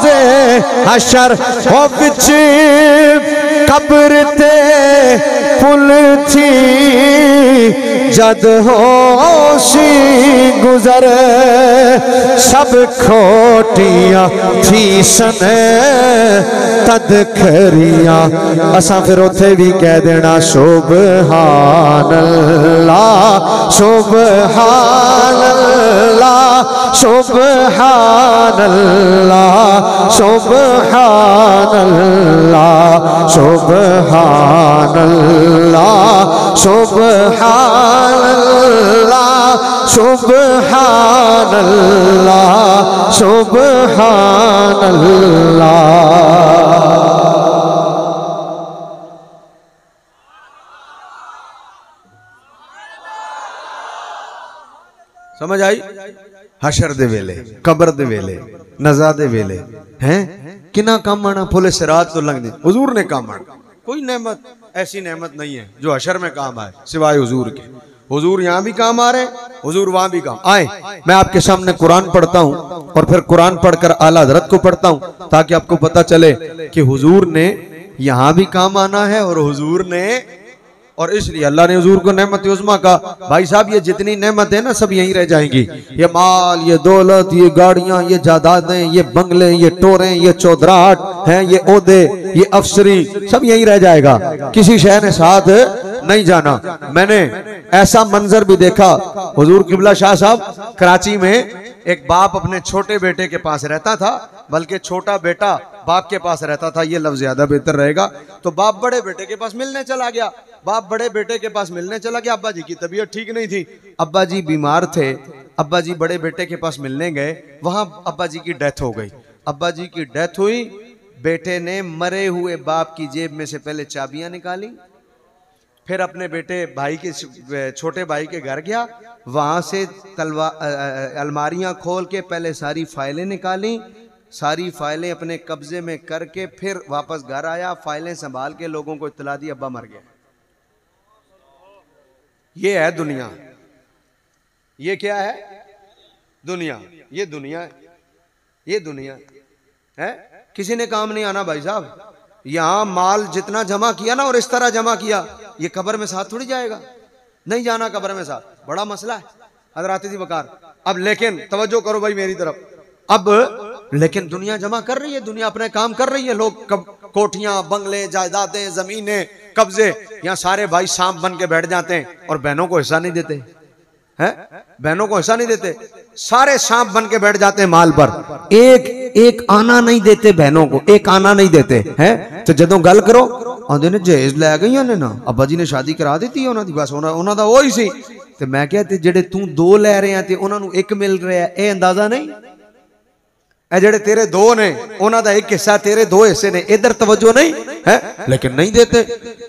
रोजे हशर हो बिच कब्र ते पुल थी जद होशी गुजर सब खोटियां थी सन तद खरियां असां फिर उथे भी कह देना सुभान अल्लाह सुभान अल्लाह सुभान अल्लाह सुभान अल्लाह सुभान अल्लाह सुभान अल्लाह सुभान अल्लाह सुभान अल्लाह। समझ आई? हशर दे वेले, कब्र दे वेले, नज़ा दे वेले हैं किना काम आना फुले सिरात तो लंघ दे हुजूर ने काम आना। कोई नेमत ऐसी नेमत नहीं है जो हशर में काम आए सिवाय हुजूर के। हुजूर यहाँ भी काम आ रहे, हुजूर वहां भी काम आए। मैं आपके सामने कुरान पढ़ता हूँ और फिर कुरान पढ़कर आला हज़रत को पढ़ता हूँ ताकि आपको पता चले कि हुजूर ने यहाँ भी काम आना है और हुजूर ने, और इसलिए अल्लाह ने हुजूर को नेमत उज़्मा का भाई साहब ये जितनी नेमत है ना सब यहीं रह जाएंगी। ये माल, ये दौलत, ये गाड़ियां, ये जायदादें, ये बंगले, ये टोरें, ये चौधराहट हैं, ये ओहदे, ये अफसरी सब यहीं रह जाएगा, किसी शहर ने साथ नहीं जाना। मैंने ऐसा मंजर भी देखा, हुजूर किबला शाह साहब कराची में एक बाप अपने छोटे बेटे के पास रहता था, बल्कि छोटा बेटा बाप के पास रहता था, ये लफ्ज ज्यादा बेहतर रहेगा। तो बाप बड़े बेटे के पास मिलने चला गया, बाप बड़े बेटे के पास मिलने चला गया। अब्बा जी की तबीयत ठीक नहीं थी, अब्बा जी बीमार थे, अब्बा जी बड़े बेटे के पास मिलने गए, वहां अब्बा जी की डेथ हो गई। अब्बा जी की डेथ हुई, बेटे ने मरे हुए बाप की जेब में से पहले चाबियां निकाली, फिर अपने बेटे भाई के छोटे भाई के घर गया, वहां से अलमारियां खोल के पहले सारी फाइलें निकाली, सारी फाइलें अपने कब्जे में करके फिर वापस घर आया, फाइलें संभाल के लोगों को इत्तला दी अब्बा मर गया। ये है दुनिया। ये क्या है? दुनिया। ये दुनिया है, ये दुनिया है। किसी ने काम नहीं आना भाई साहब। यहां माल जितना जमा किया ना और इस तरह जमा किया, ये कब्र में साथ थोड़ी जाएगा, नहीं जाना कब्र में साथ, बड़ा मसला है हज़रात जी वकार। अब लेकिन तवज्जो करो भाई मेरी तरफ, अब लेकिन दुनिया जमा कर रही है, दुनिया अपने काम कर रही है। लोग कोठियां, बंगले, जायदादें, जमीनें, कब्जे, यहाँ सारे भाई सांप बन के बैठ जाते हैं और बहनों को हिस्सा नहीं देते हैं, बहनों को हिस्सा नहीं देते, सारे सांप बन के बैठ जाते हैं माल पर, एक आना नहीं देते बहनों को, एक आना नहीं देते हैं। तो जदों गल करो आंदे ने जहेज लै गई ने ना, अब्बा जी ने शादी करा दी उन्होंने, बस उन्हों दा वही सी। ते मैं क्या जेडे तू दो लै रहे हैं ते उन्होंने एक मिल रहा है, ये अंदाजा नहीं? ए जेडे तेरे दो ने उन्हों दा एक हिस्सा, तेरे दो हिस्से ने, इधर तवज्जो नहीं है, लेकिन नहीं देते।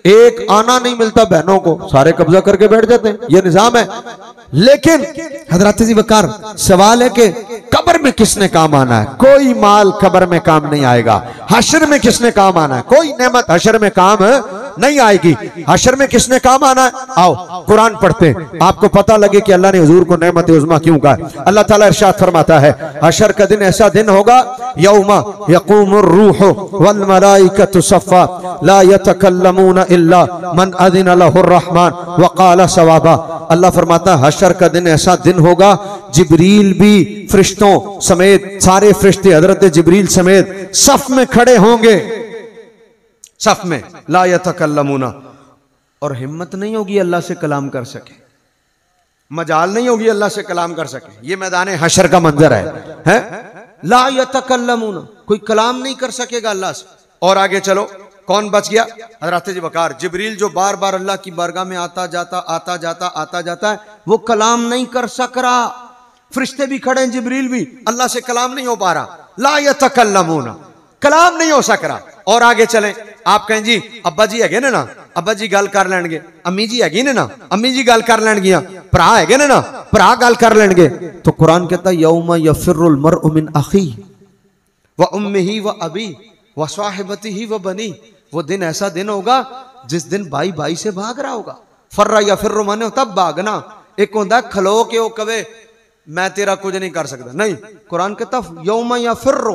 एक आना नहीं मिलता बहनों को, सारे कब्जा करके बैठ जाते हैं, ये निजाम है। लेकिन हज़रात जी वकार सवाल है कि कब्र में किसने काम आना है? कोई माल कब्र में काम नहीं आएगा। हशर में किसने काम आना है? कोई नेमत हशर में काम नहीं आएगी। हशर में किसने काम आना है? आओ कुरान पढ़ते हैं, आपको पता लगे कि अल्लाह ने हुजूर को नेमत उज़्मा क्यों कहा। अल्लाह ताला इरशाद फरमाता है, हशर का दिन ऐसा दिन होगा, यौमा यक़ूमुर रूह वल मलाइकतु सफ़ा ला यतकल्लमूना इल्ला मन अज़िन लहुर रहमान व क़ाला सवाबा। अल्लाह फरमाता है हशर का दिन ऐसा दिन होगा, जिब्रील भी फरिश्तों समेत, सारे फरिश्ते हजरत जिब्रील समेत सफ में खड़े होंगे, सफ में, ला यतकल्लमूना, और हिम्मत नहीं होगी अल्लाह से कलाम कर सके, मजाल नहीं होगी अल्लाह से कलाम कर सके। ये मैदान हशर का मंजर है? ला यतकल्लमूना, कोई कलाम नहीं कर सकेगा अल्लाह से। और आगे चलो, कौन बच गया? हज़रत जी वकार जिब्रील जो बार बार अल्लाह की बारगाह में आता जाता है, वो कलाम नहीं कर सक रहा। फरिश्ते भी खड़े हैं, जिब्रील भी, अल्लाह से कलाम नहीं हो पा रहा। ला यतकल्लमूना, कलाम नहीं हो सक रहा। और आगे चलें, आप कहें जी अब्बा जी है ना, अब्बा जी गल कर लेंगे, अम्मी जी है ना, अम्मी जी गल कर लेंगियां, भरा है ना, भरा गल कर लेंगे। तो कुरान कहता है यौमा यफिरुल मरउ मिन अखी व उम्मिही व अबी व साहिबतिही व बनी। वो दिन ऐसा दिन होगा जिस दिन भाई भाई से भाग रहा होगा। फर्रा या फिर्रो माने तब भागना, एक होता खलो के वो कवे मैं तेरा कुछ नहीं कर सकता, नहीं, कुरान कहता यौमा या फिर्रो,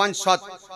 5-7